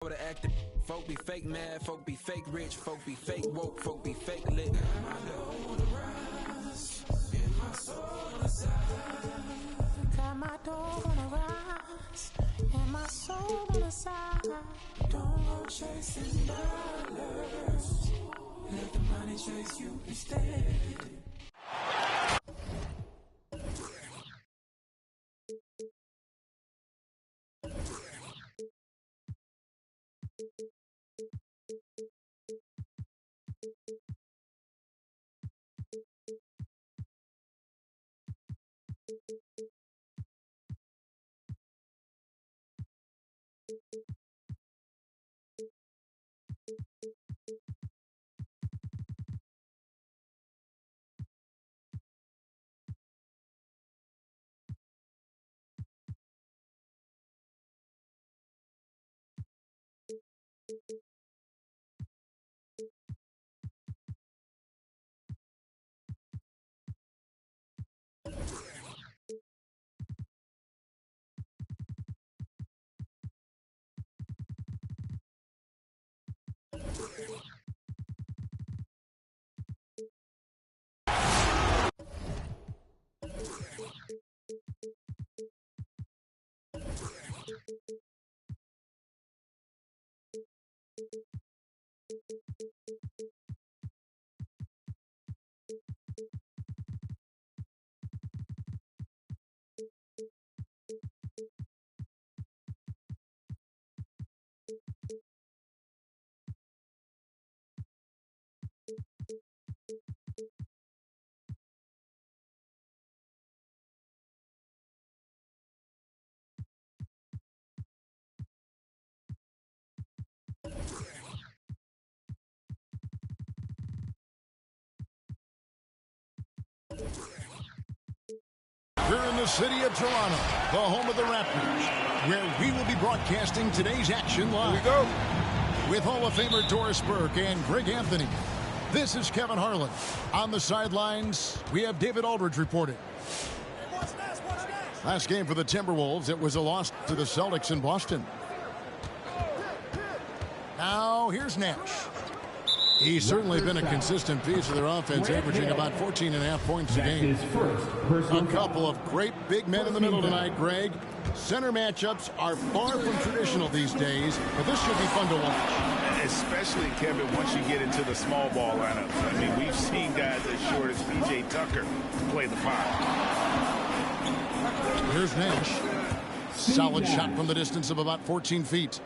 Acting. Folk be fake mad, folk be fake rich, folk be fake woke, folk be fake lit. Got my dog on the rise and my soul on the side. Don't go chasing dollars. Let the money chase you instead. We're in the city of Toronto, the home of the Raptors, where we will be broadcasting today's action live. Here we go. With Hall of Famer Doris Burke and Greg Anthony. This is Kevin Harlan. On the sidelines, we have David Aldridge reporting. Last game for the Timberwolves, it was a loss to the Celtics in Boston. Now, here's Nash. He's certainly been a consistent piece of their offense, averaging about 14.5 points a game. A couple of great big men in the middle tonight, Greg. Center matchups are far from traditional these days, but this should be fun to watch. Especially, Kevin, once you get into the small ball lineups. I mean, we've seen guys as short as P.J. Tucker play the five. Here's Nash. Solid shot from the distance of about 14 feet.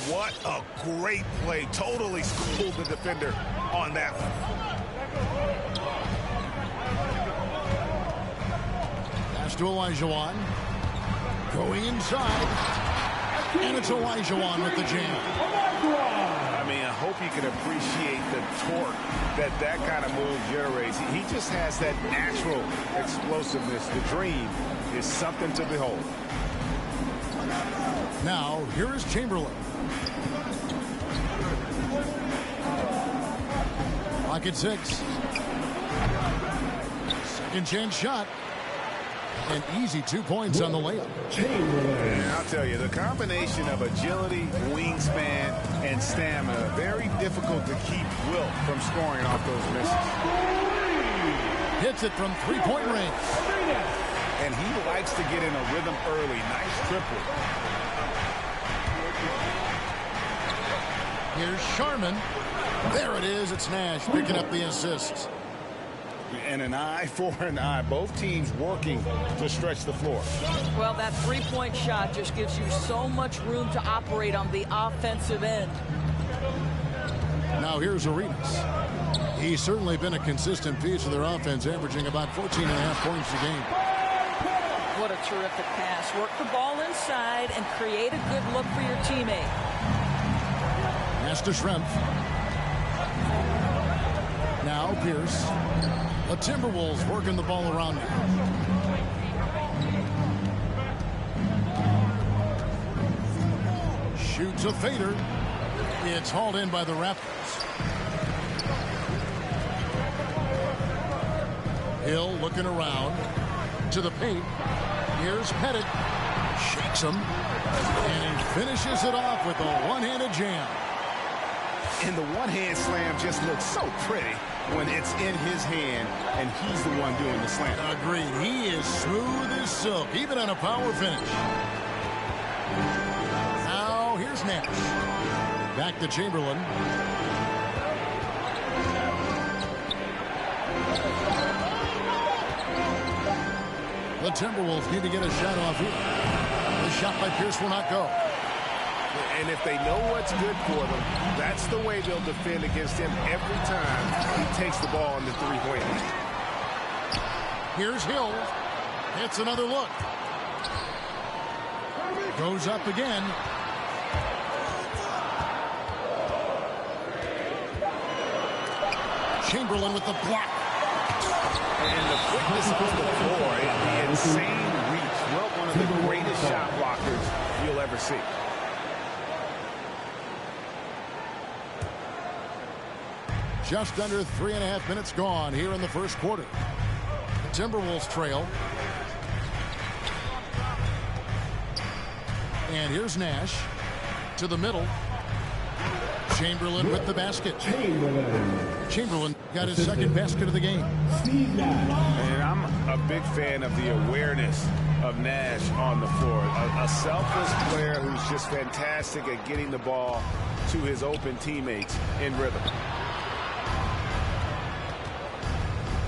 What a great play. Totally schooled the defender on that one. Pass to Olajuwon. Going inside. And it's Olajuwon with the jam. I mean, I hope you can appreciate the torque that kind of move generates. He just has that natural explosiveness. The dream is something to behold. Now, here is Chamberlain. Clock at 6. Second chance shot. An easy 2 points on the layup. And I'll tell you, the combination of agility, wingspan, and stamina, very difficult to keep Wilt from scoring off those misses. Hits it from three-point range. And he likes to get in a rhythm early. Nice triple. Here's Sharman. There it is. It's Nash picking up the assist. And an eye for an eye. Both teams working to stretch the floor. Well, that three-point shot just gives you so much room to operate on the offensive end. Now here's Arenas. He's certainly been a consistent piece of their offense, averaging about 14.5 points a game. What a terrific pass. Work the ball inside and create a good look for your teammate. Pass to Schrempf. Now Pierce. The Timberwolves working the ball around now. Shoots a fader. It's hauled in by the Raptors. Hill looking around to the paint. Here's Pettit. Shakes him. And he finishes it off with a one-handed jam. And the one-hand slam just looks so pretty when it's in his hand and he's the one doing the slam. Agreed. He is smooth as silk, even on a power finish. Now, here's Nash. Back to Chamberlain. The Timberwolves need to get a shot off here. The shot by Pierce will not go. And if they know what's good for them, that's the way they'll defend against him every time he takes the ball in the three-point line. Here's Hill. Hits another look. Goes up again. Chamberlain with the block. And the quickness off the floor, the insane reach. Well, one of the greatest shot blockers you'll ever see. Just under 3.5 minutes gone here in the first quarter. The Timberwolves trail. And here's Nash to the middle. Chamberlain with the basket. Chamberlain got his second basket of the game. And I'm a big fan of the awareness of Nash on the floor. A selfless player who's just fantastic at getting the ball to his open teammates in rhythm.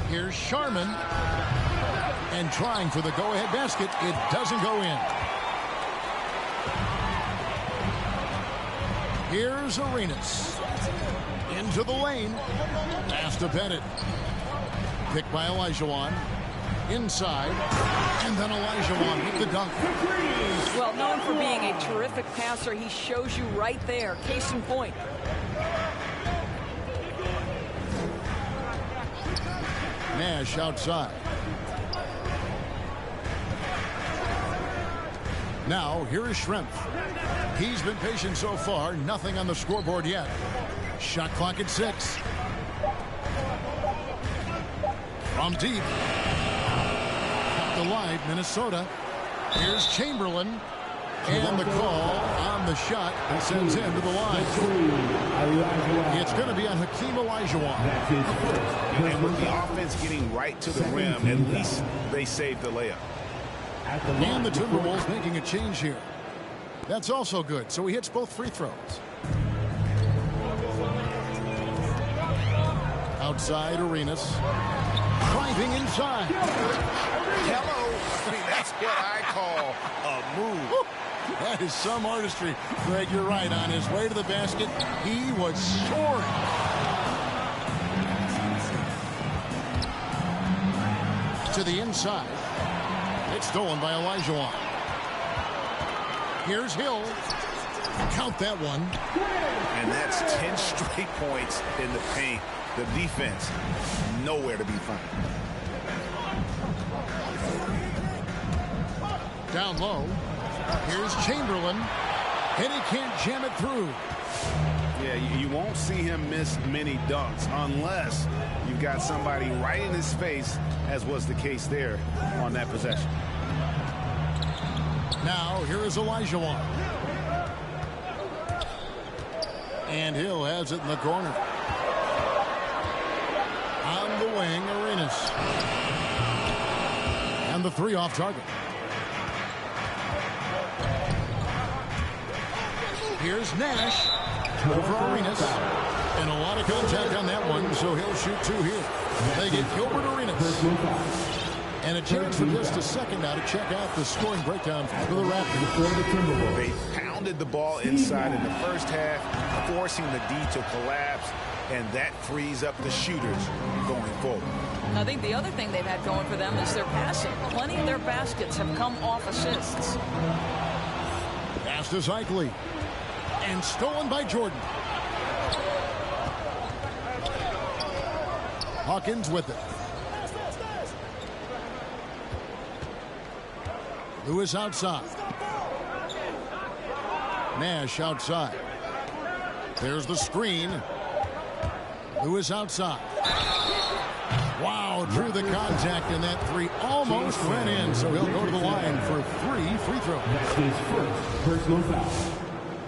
Here's Sharman. And trying for the go-ahead basket. It doesn't go in. Here's Arenas. Into the lane. Pass to Pettit. Picked by Olajuwon. Inside. And then Olajuwon with the dunk. Well, known for being a terrific passer, he shows you right there. Case in point. Nash outside. Now, here is Schrempf. He's been patient so far. Nothing on the scoreboard yet. Shot clock at 6. From deep. Kept alive, Minnesota. Here's Chamberlain. And the call on the shot that sends him to the line. It's going to be on Hakeem Olajuwon. And with the offense getting right to the rim, at least they saved the layup. And the Timberwolves making a change here. That's also good. So he hits both free throws. Outside, Arenas. Driving inside. Hello. I mean, that's what I call a move. That is some artistry. Greg, you're right. On his way to the basket, he was soaring. To the inside. It's stolen by Olajuwon. Here's Hill. Count that one. And that's 10 straight points in the paint. The defense, nowhere to be found. Down low. Here's Chamberlain. And he can't jam it through. Yeah, you won't see him miss many dunks unless you've got somebody right in his face, as was the case there on that possession. Now, here is Olajuwon. And Hill has it in the corner. On the wing, Arenas. And the three off target. Here's Nash over Arenas. And a lot of contact on that one, so he'll shoot two here. They get Gilbert Arenas. And a chance for just a second now to check out the scoring breakdown for the Raptors. They pounded the ball inside in the first half, forcing the D to collapse, and that frees up the shooters going forward. I think the other thing they've had going for them is their passing. Plenty of their baskets have come off assists. Pass to Zeitley. And stolen by Jordan. Hawkins with it. Lewis outside. Nash outside. There's the screen. Lewis outside. Wow, drew the contact, and that three almost went in, so he'll go to the line for 3 free throws. That's his first personal foul.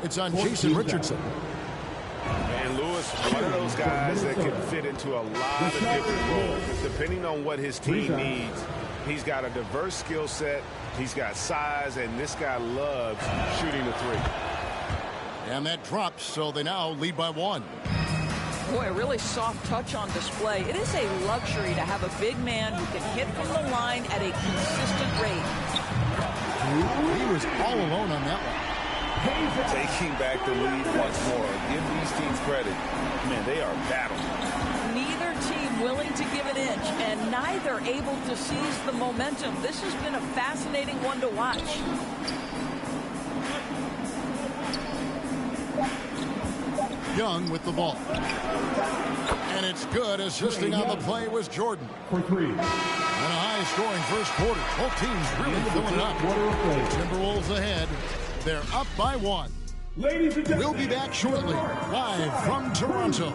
It's on Jason Richardson. And Lewis, one of those guys that can fit into a lot of different roles, depending on what his team needs. He's got a diverse skill set, he's got size, and this guy loves shooting the three. And that drops, so they now lead by 1. Boy, a really soft touch on display. It is a luxury to have a big man who can hit from the line at a consistent rate. He was all alone on that one. Taking back the lead once more. Give these teams credit. Man, they are battling. Neither team willing to give an inch, and neither able to seize the momentum. This has been a fascinating one to watch. Young with the ball. And it's good. Assisting on the play was Jordan. For 3. And a high-scoring first quarter. Both teams really filling it up. Timberwolves ahead. They're up by 1. Ladies and gentlemen, We'll be back shortly, live from Toronto.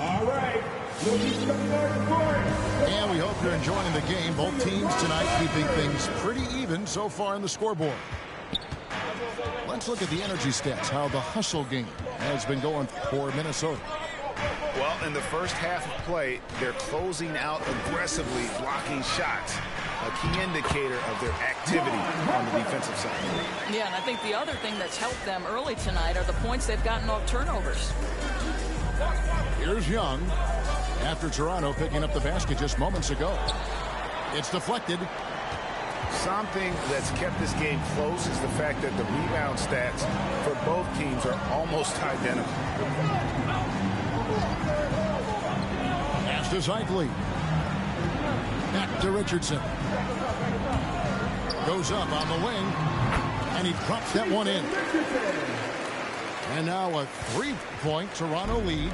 all right. And we hope you're enjoying the game. Both teams tonight keeping things pretty even so far in the scoreboard. Let's look at the energy stats, how the hustle game has been going for Minnesota. Well, in the first half of play, they're closing out aggressively, blocking shots. A key indicator of their activity on the defensive side. Yeah, and I think the other thing that's helped them early tonight are the points they've gotten off turnovers. Here's Young after Toronto picking up the basket just moments ago. It's deflected. Something that's kept this game close is the fact that the rebound stats for both teams are almost identical. Pass to Zeitley. Back to Richardson. Goes up on the wing, and he drops that one in. And now a 3-point Toronto lead.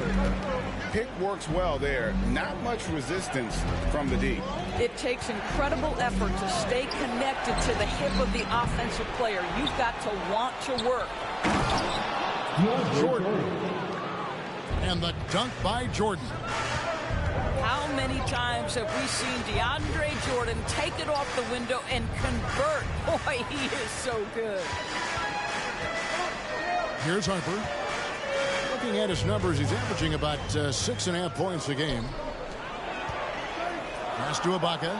Pick works well there. Not much resistance from the D. It takes incredible effort to stay connected to the hip of the offensive player. You've got to want to work. Jordan. And the dunk by Jordan. How many times have we seen DeAndre Jordan take it off the window and convert? Boy, he is so good. Here's Harper. Looking at his numbers, he's averaging about 6.5 points a game. Pass to Ibaka.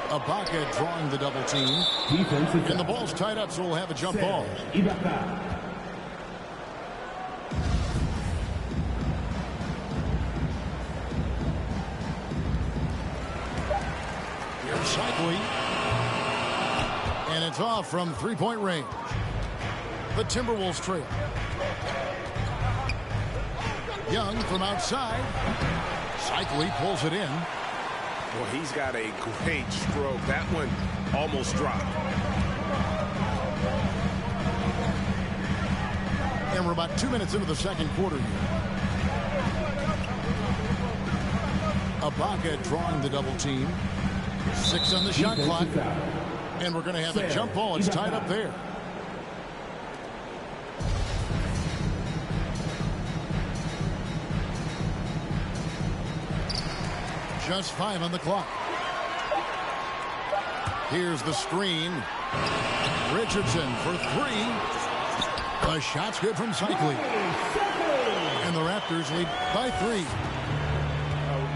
Ibaka drawing the double team. And the ball's tied up, so we'll have a jump ball. Here's Cycling. And it's off from 3-point range. The Timberwolves trail. Young from outside. Cycling pulls it in. Well, he's got a great stroke. That one almost dropped. And we're about 2 minutes into the second quarter here. Ibaka drawing the double team. 6 on the shot clock. And we're going to have a jump ball. It's tied up there. Just 5 on the clock. Here's the screen. Richardson for 3. The shot's good from Cycling. And the Raptors lead by 3.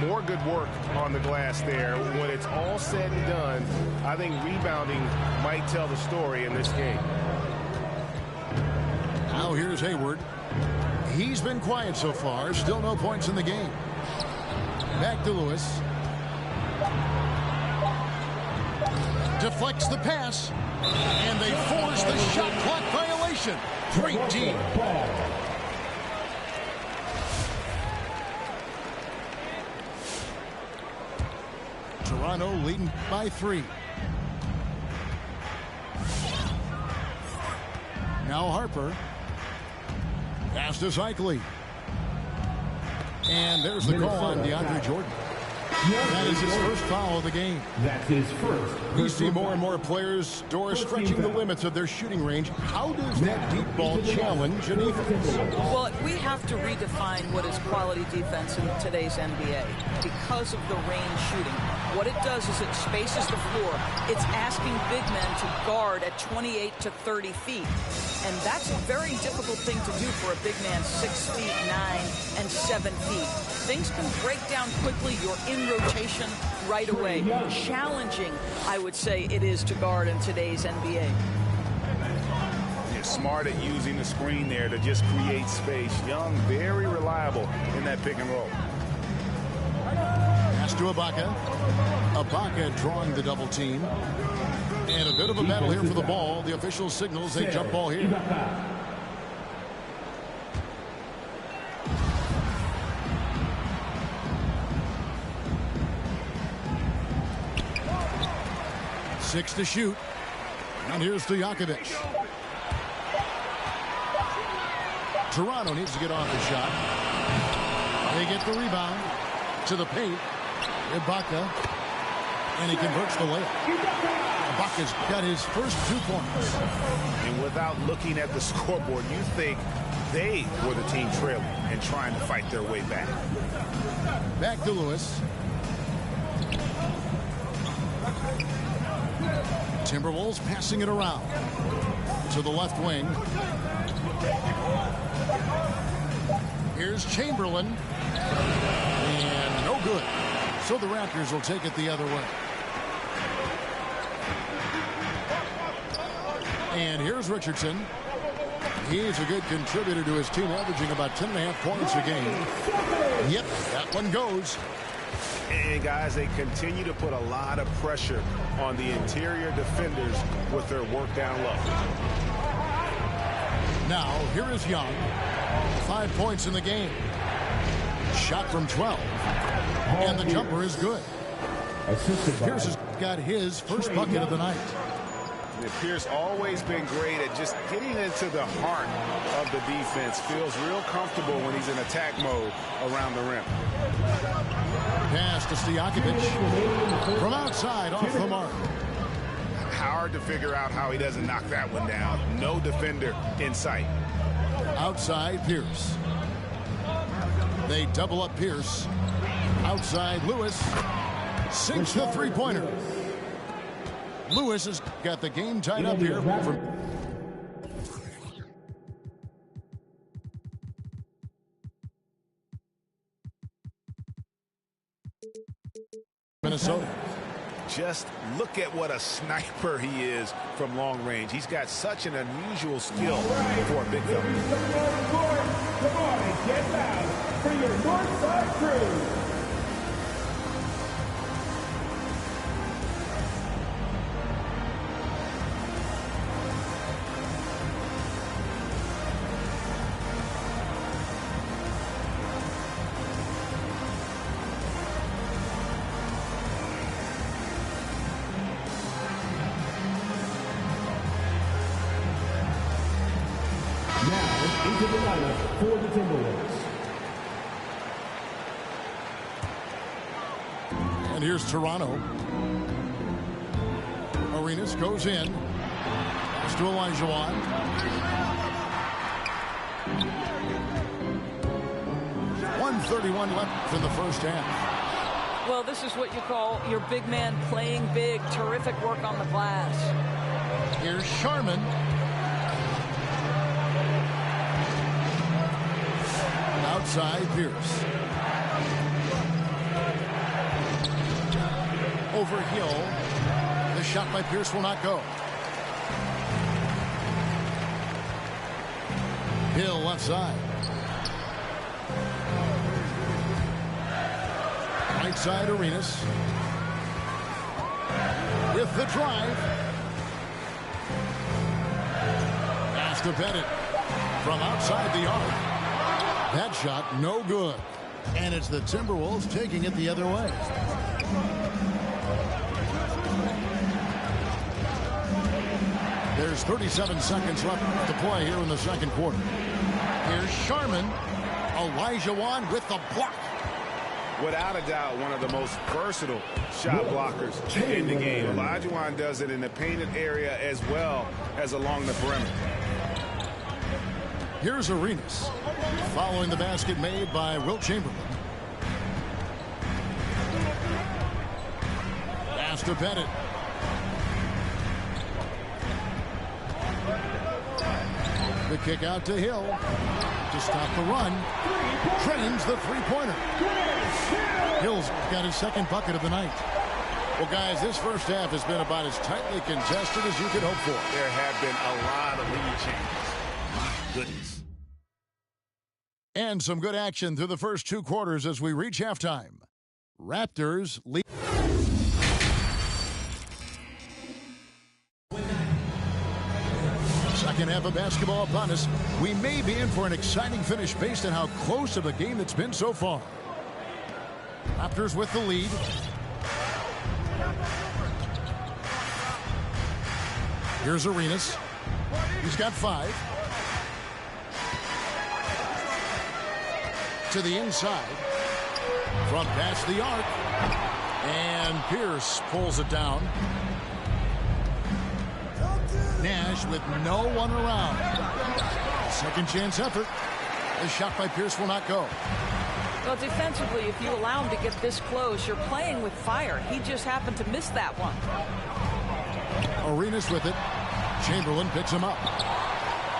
More good work on the glass there. When it's all said and done, I think rebounding might tell the story in this game. Now here's Hayward. He's been quiet so far. Still no points in the game. Back to Lewis. Deflects the pass. And they force the shot clock violation. Great team. Toronto leading by 3. Now Harper. Pass to Cycling. And there's the call on DeAndre Jordan. That is his first foul of the game. That's his first. We see more and more players, Doris, stretching the limits of their shooting range. How does that deep ball challenge a defense? Well, we have to redefine what is quality defense in today's NBA because of the range shooting. What it does is it spaces the floor. It's asking big men to guard at 28 to 30 feet. And that's a very difficult thing to do for a big man 6 feet 9 and 7 feet. Things can break down quickly. You're in rotation right away. Challenging, I would say, it is to guard in today's NBA. You're smart at using the screen there to just create space. Young, very reliable in that pick and roll. Pass to Ibaka. Ibaka drawing the double team. And a bit of a battle here for the ball. The official signals a jump ball here. 6 to shoot. And here's Stojakovic. Toronto needs to get off the shot. They get the rebound to the paint. Ibaka. And he converts the layup. Ibaka's got his first 2 points. And without looking at the scoreboard, you think they were the team trailing and trying to fight their way back. Back to Lewis. Timberwolves passing it around to the left wing. Here's Chamberlain. And no good. So the Raptors will take it the other way. And here's Richardson. He's a good contributor to his team, averaging about 10.5 points a game. Yep, that one goes. And guys, they continue to put a lot of pressure on the interior defenders with their work down low. Now, here is Young. 5 points in the game. Shot from 12. And the jumper is good. Pierce has got his first bucket of the night. Pierce always been great at just getting into the heart of the defense. Feels real comfortable when he's in attack mode around the rim. Pass to Stojakovic. From outside, off the mark. Hard to figure out how he doesn't knock that one down. No defender in sight. Outside, Pierce. They double up Pierce. Outside, Lewis. Sinks the three-pointer. Lewis has got the game tied up here from Minnesota. Just look at what a sniper he is from long range. He's got such an unusual skill for a big fella. Come on and get loud for your Northside crew. Into the lineup for the Timberwolves. And here's Toronto. Arenas goes in. Pass to Olajuwon. .131 left in the first half. Well, this is what you call your big man playing big. Terrific work on the glass. Here's Sharman. Outside, Pierce. Over Hill. The shot by Pierce will not go. Hill left side. Right side, Arenas. With the drive. Pass to Bennett. From outside the arc. That shot, no good. And it's the Timberwolves taking it the other way. There's 37 seconds left to play here in the second quarter. Here's Sharman. Olajuwon with the block. without a doubt, one of the most versatile shot blockers in the game. Olajuwon does it in the painted area as well as along the perimeter. Here's Arenas following the basket made by Wilt Chamberlain. Pass to Bennett. The kick out to Hill to stop the run. Trains the three-pointer. Hill's got his second bucket of the night. Well, guys, this first half has been about as tightly contested as you could hope for. There have been a lot of lead changes. My goodness. And some good action through the first two quarters as we reach halftime. Raptors lead. Second half of basketball upon us. We may be in for an exciting finish based on how close of a game it's been so far. Raptors with the lead. Here's Arenas. He's got 5. To the inside. From past the arc. And Pierce pulls it down. Nash with no one around. Second chance effort. The shot by Pierce will not go. Well, defensively, if you allow him to get this close, you're playing with fire. He just happened to miss that one. Arenas with it. Chamberlain picks him up.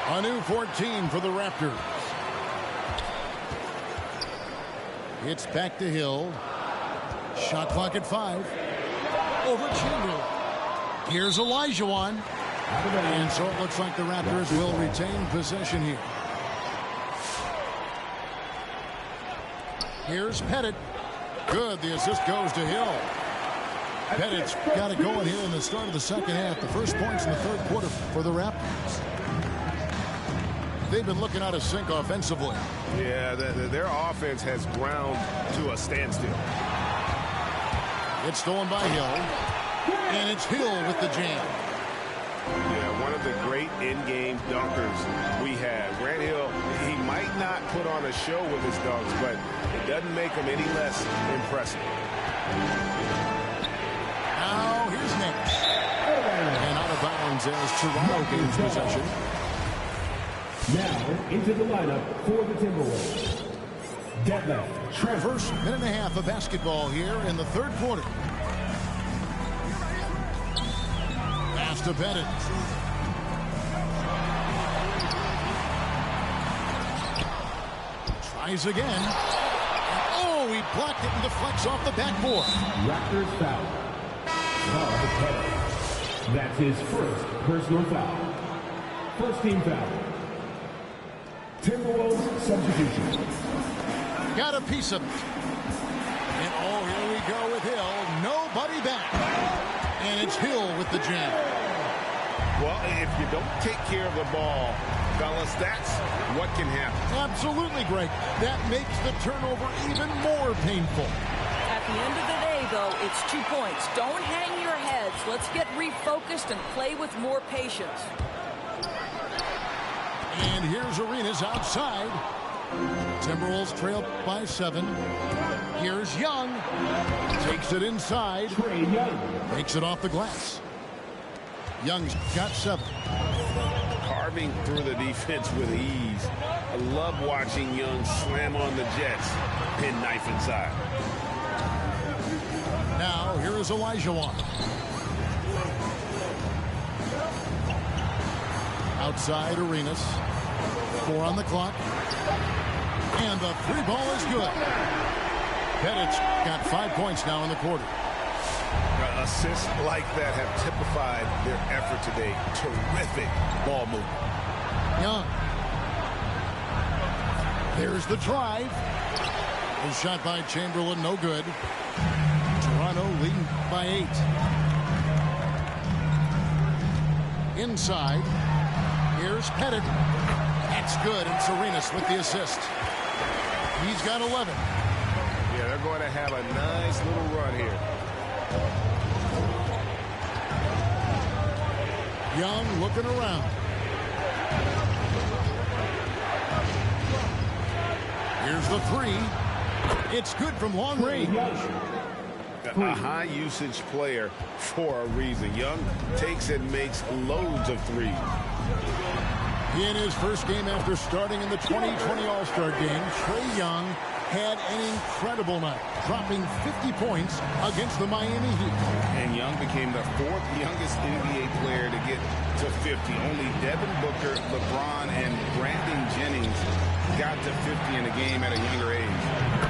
A new 14 for the Raptors. It's back to Hill. Shot clock at 5. Over Chamberlain. Here's Olajuwon. And so it looks like the Raptors will retain possession here. Here's Pettit. Good. The assist goes to Hill. Pettit's got it going here in the start of the second half. The first points in the third quarter for the Raptors. They've been looking out of sync offensively. Yeah, their offense has ground to a standstill. It's stolen by Hill. And it's Hill with the jam. Yeah, one of the great in-game dunkers we have. Grant Hill, he might not put on a show with his dunks, but it doesn't make him any less impressive. Now, here's Nash. And out of bounds as Toronto gains possession. Now, into the lineup for the Timberwolves. Detlef Schrempf. First minute and a half of basketball here in the third quarter. Pass to Bennett. Tries again. Oh, he blocked it and deflects off the backboard. Raptors foul. Pettit. That's his first personal foul. First team foul. Timberwolves substitution. Got a piece of it. And oh, here we go with Hill. Nobody back. And it's Hill with the jam. Well, if you don't take care of the ball, fellas, that's what can happen. Absolutely, Greg. That makes the turnover even more painful. At the end of the day, though, it's 2 points. Don't hang your heads. Let's get refocused and play with more patience. And here's Arenas outside. Timberwolves trail by 7. Here's Young. Takes it inside. Trae Young. Makes it off the glass. Young's got 7. Carving through the defense with ease. I love watching Young slam on the Jets. Pin knife inside. Now, here is Olajuwon. Outside Arenas. 4 on the clock. And the 3 ball is good. Pettit's got 5 points now in the quarter. Assists like that have typified their effort today. Terrific ball movement. Young. There's the drive. The shot by Chamberlain, no good. Toronto leading by 8. Inside. Here's Pettit. That's good. And Arenas with the assist. He's got 11. Yeah, they're going to have a nice little run here. Young looking around. Here's the 3. It's good from long range. A high-usage player for a reason. Young takes and makes loads of threes. In his first game after starting in the 2020 All-Star Game, Trae Young had an incredible night, dropping 50 points against the Miami Heat. And Young became the fourth youngest NBA player to get to 50. Only Devin Booker, LeBron, and Brandon Jennings got to 50 in a game at a younger age.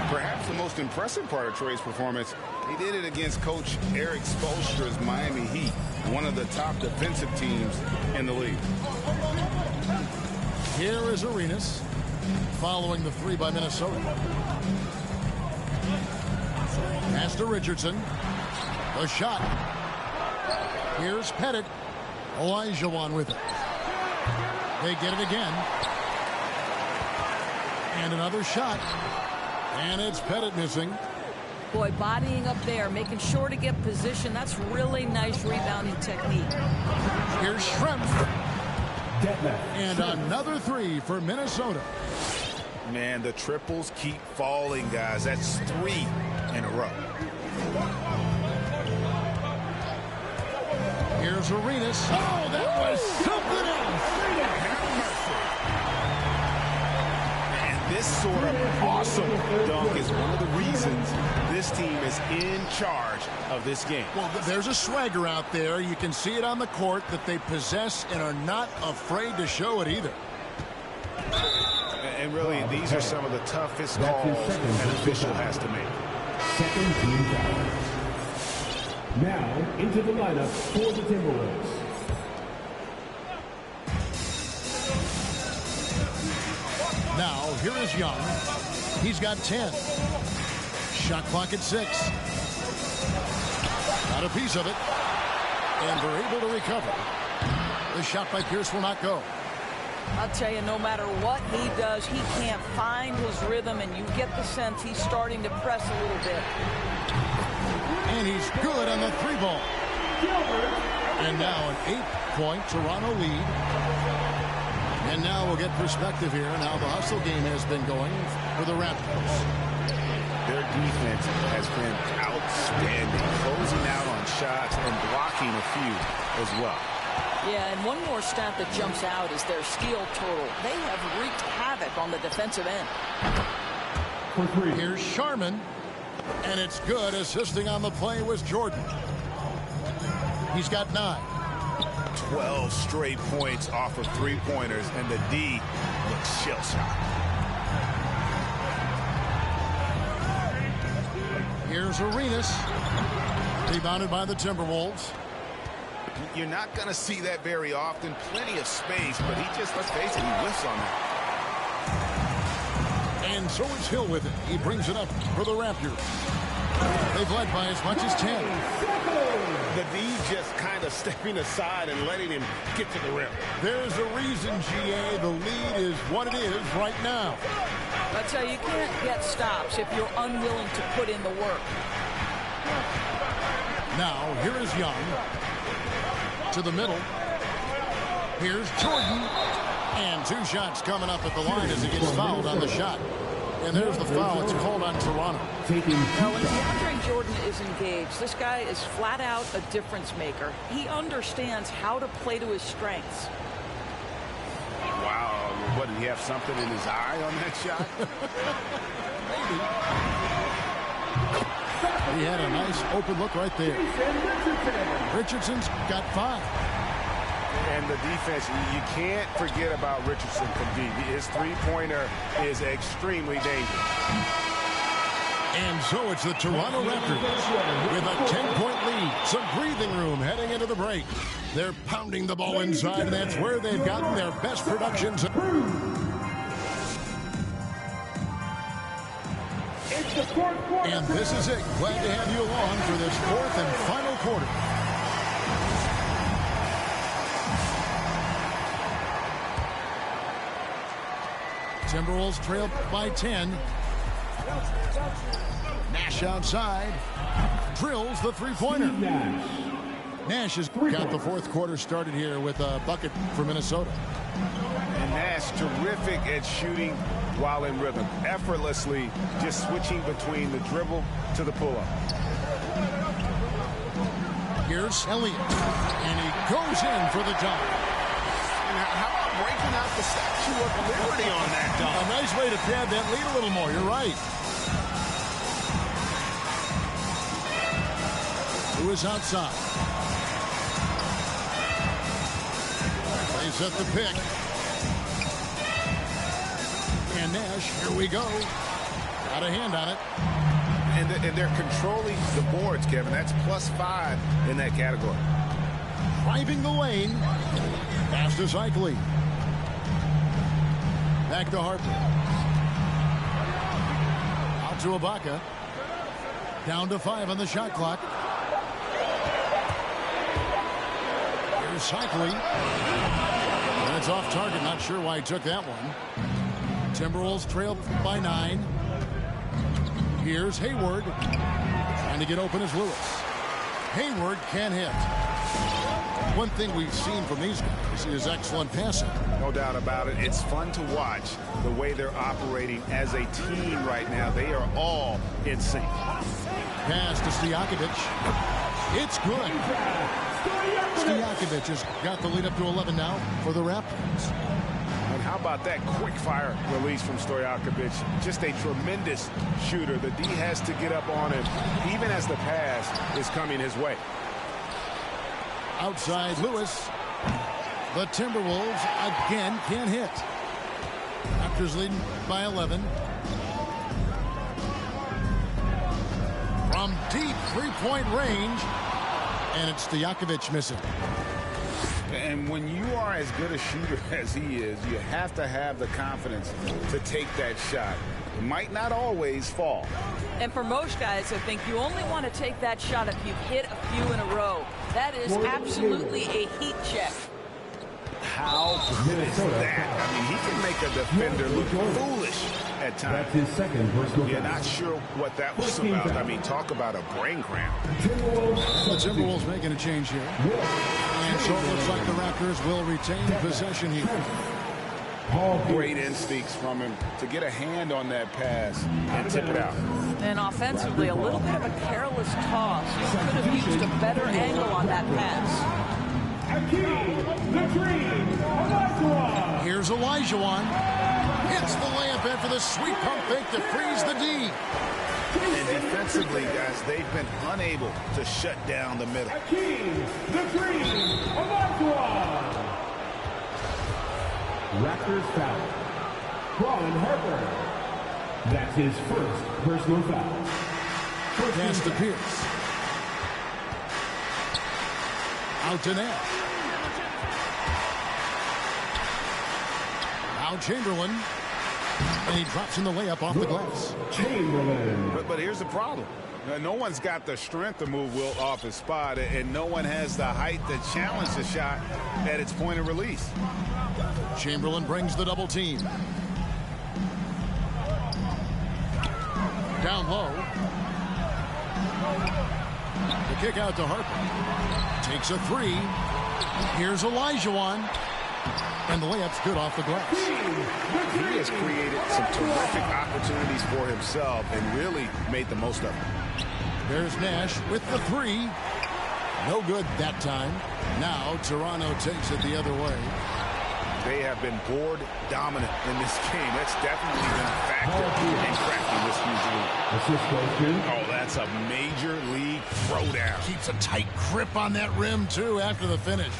Perhaps the most impressive part of Trae's performance, he did it against Coach Eric Spoelstra's Miami Heat, one of the top defensive teams in the league. Here is Arenas, following the three by Minnesota. Pass to Richardson. The shot. Here's Pettit. Olajuwon with it. They get it again. And another shot. And it's Pettit missing. Boy, bodying up there, making sure to get position. That's really nice rebounding technique. Here's Schrempf. And another three for Minnesota. Man, the triples keep falling, guys. That's 3 in a row. Here's Arenas. Oh, that was something else. And this sort of awesome dunk is one of the reasons this team is in charge of this game. Well, there's a swagger out there. You can see it on the court that they possess and are not afraid to show it either. And really, these are some of the toughest calls an official has to make. Second team foul. Now into the lineup for the Timberwolves. Now, here is Young. He's got 10. Shot clock at 6. Got a piece of it. And they're able to recover. The shot by Pierce will not go. I'll tell you, no matter what he does, he can't find his rhythm, and you get the sense he's starting to press a little bit. And he's good on the 3-ball. And now an 8-point Toronto lead. And now we'll get perspective here on how the hustle game has been going for the Raptors. Their defense has been outstanding, closing out on shots and blocking a few as well. Yeah, and one more stat that jumps out is their steal total. They have wreaked havoc on the defensive end. Here's Sharman, and it's good. Assisting on the play was Jordan. He's got 9. 12 straight points off of three-pointers, and the D looks shell-shocked. Here's Arenas, rebounded by the Timberwolves. You're not going to see that very often. Plenty of space, but he just, let's face it, he whiffs on that. And so is Hill with it. He brings it up for the Raptors. They've led by as much as 10. The D just kind of stepping aside and letting him get to the rim. There's a reason, GA, the lead is what it is right now. I tell you, you can't get stops if you're unwilling to put in the work. Now, here is Young. To the middle. Here's Jordan. And 2 shots coming up at the line as he gets fouled on the shot. And there's the foul. It's called on Toronto. Now, when DeAndre Jordan is engaged, this guy is flat out a difference maker. He understands how to play to his strengths. Wow. What, did he have something in his eye on that shot? He had a nice open look right there. Richardson's got 5. And the defense, you can't forget about Richardson from deep. His three-pointer is extremely dangerous. And so it's the Toronto Raptors with a 10-point lead. Some breathing room heading into the break. They're pounding the ball inside, and that's where they've gotten their best productions. And this is it. Glad to have you along for this 4th and final quarter. Timberwolves trail by 10. Nash outside. Drills the 3-pointer. Nash has got the fourth quarter started here with a bucket for Minnesota. And Nash terrific at shooting while in rhythm. Effortlessly just switching between the dribble to the pull-up. Here's Elliott. And he goes in for the dunk. And how about breaking out the Statue of Liberty on that dunk? A nice way to pad that lead a little more. You're right. Lewis outside. They set the pick. And Nash, here we go. Got a hand on it. And they're controlling the boards, Kevin. That's +5 in that category. Driving the lane. Pass to Cycli. Back to Harper. Out to Ibaka. Down to 5 on the shot clock. Here's Cycli. And it's off target. Not sure why he took that one. Timberwolves trail by 9. Here's Hayward. Trying to get open is Lewis. Hayward can't hit. One thing we've seen from these guys is excellent passing. No doubt about it. It's fun to watch the way they're operating as a team right now. They are all in sync. Pass to Stojakovic. It's good. Stojakovic has got the lead up to 11 now for the Raptors. And how about that quick fire release from Stojakovic? Just a tremendous shooter. The D has to get up on him, even as the pass is coming his way. Outside Lewis. The Timberwolves again can't hit. Raptors leading by 11. From deep three-point range. And it's Stojakovic missing. And when you are as good a shooter as he is, you have to have the confidence to take that shot. It might not always fall. And for most guys, I think you only want to take that shot if you've hit a few in a row. That is absolutely a heat check. How good is that? I mean, he can make a defender look foolish at times. That's his second personal You're foul. not sure what that was about. I mean, talk about a brain cramp. The Timberwolves making a change here. And so it looks like the Raptors will retain possession here. Great instincts from him to get a hand on that pass and tip it out. And offensively, a little bit of a careless toss. He could have used a better angle on that pass. Here's Olajuwon. Hits the layup after the sweet pump fake to freeze the D. And defensively, guys, they've been unable to shut down the middle. Raptors foul. Ron Harper. That's his first personal foul. Pass to Pierce. Out to Nash. Now Chamberlain. And he drops in the layup off the glass. Chamberlain. But here's the problem. No one's got the strength to move Wilt off his spot, and no one has the height to challenge the shot at its point of release. Chamberlain brings the double team. Down low. The kick out to Harper. Takes a 3. Here's Olajuwon. And the layup's good off the glass. He has created some terrific opportunities for himself and really made the most of them. There's Nash with the 3. No good that time. Now Toronto takes it the other way. They have been board dominant in this game. That's definitely been a factor in cracking this huge lead. Assist goes to. Oh, that's a major league throwdown. Keeps a tight grip on that rim, too, after the finish.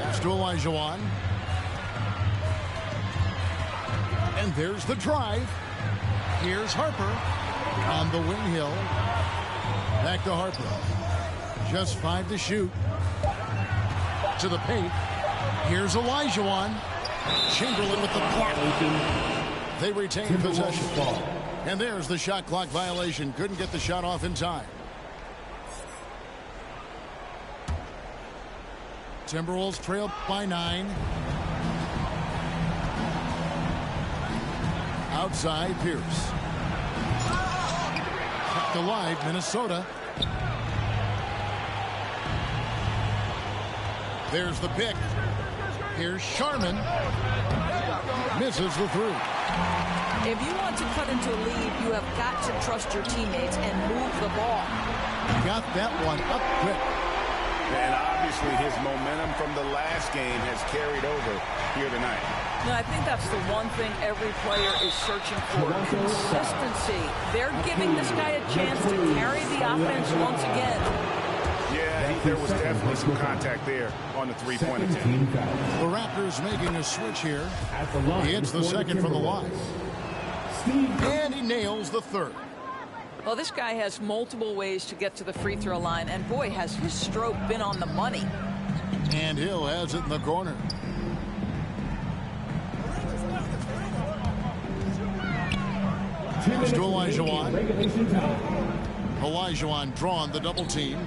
There's to Olajuwon. And there's the drive. Here's Harper on the wing hill. Back to Harper. Just 5 to shoot. To the paint. Here's Olajuwon. Chamberlain with the block. They retain possession. And there's the shot clock violation. Couldn't get the shot off in time. Timberwolves trail by 9. Outside Pierce. Kept alive Minnesota. There's the pick. Here's Sharman. Misses the three. If you want to cut into a lead, you have got to trust your teammates and move the ball. Got that one up quick. And obviously his momentum from the last game has carried over here tonight. No, I think that's the one thing every player is searching for. Consistency. They're giving this guy a chance to carry the offense once again. Yeah, there was definitely some contact there on the three-point attempt. The Raptors making a switch here. He hits the second from the line. And he nails the third. Well, this guy has multiple ways to get to the free throw line, and boy, has his stroke been on the money. And Hill has it in the corner. Here's to Olajuwon. Olajuwon drawn the double team.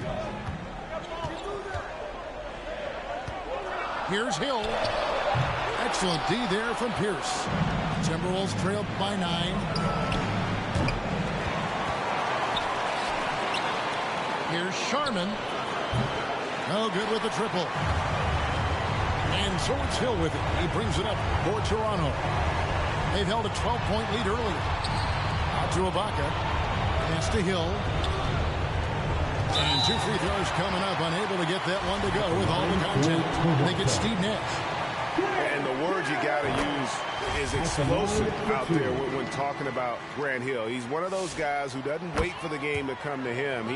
Here's Hill. Excellent D there from Pierce. Timberwolves trailed by 9. Here's Sharman. No good with the triple. And so it's Hill with it. He brings it up for Toronto. They've held a 12-point lead earlier. Out to Ibaka. Pass to Hill. And 2 free throws coming up. Unable to get that one to go with all the contact. They get Steve Nash. And the word you got to use is explosive out there when talking about Grant Hill. He's one of those guys who doesn't wait for the game to come to him.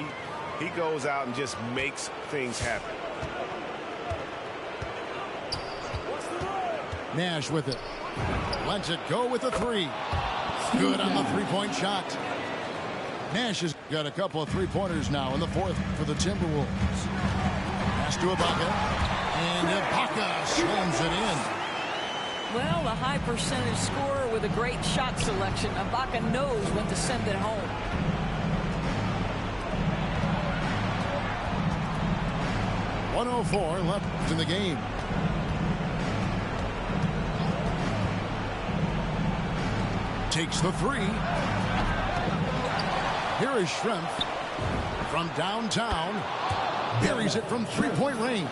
He goes out and just makes things happen. Nash with it. Lets it go with the 3. Good on the three-point shot. Nash has got a couple of three-pointers now in the fourth for the Timberwolves. Pass to Ibaka. And Ibaka slams it in. Well, a high percentage scorer with a great shot selection. Ibaka knows when to send it home. .104 left in the game. Takes the 3. Here is Schrempf from downtown. Buries it from three-point range.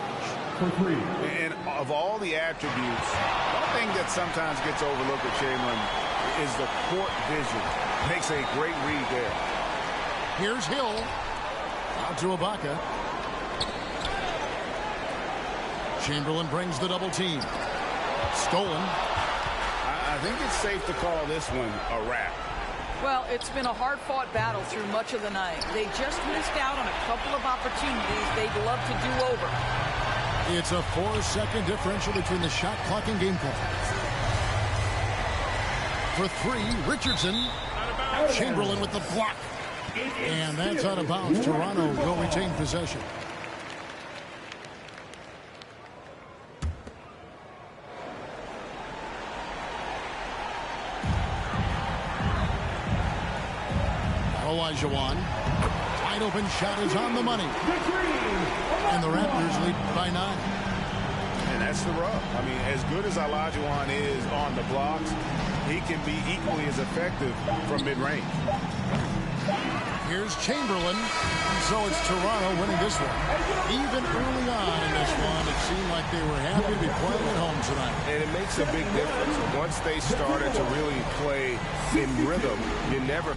And of all the attributes, one thing that sometimes gets overlooked with Chamberlain is the court vision. Makes a great read there. Here's Hill. Out to Ibaka. Chamberlain brings the double team. Stolen. I think it's safe to call this one a wrap. Well, it's been a hard-fought battle through much of the night. They just missed out on a couple of opportunities they'd love to do over. It's a 4-second differential between the shot clock and game clock. For 3, Richardson. Chamberlain with the block. And that's out of bounds. Toronto will retain possession. Olajuwon. Wide open shot is on the money. And the Raptors lead by 9. And that's the rub. I mean, as good as Olajuwon is on the blocks, he can be equally as effective from mid-range. Here's Chamberlain. So it's Toronto winning this one. Even early on in this one, it seemed like they were happy to be playing at home tonight. And it makes a big difference. Once they started to really play in rhythm, you never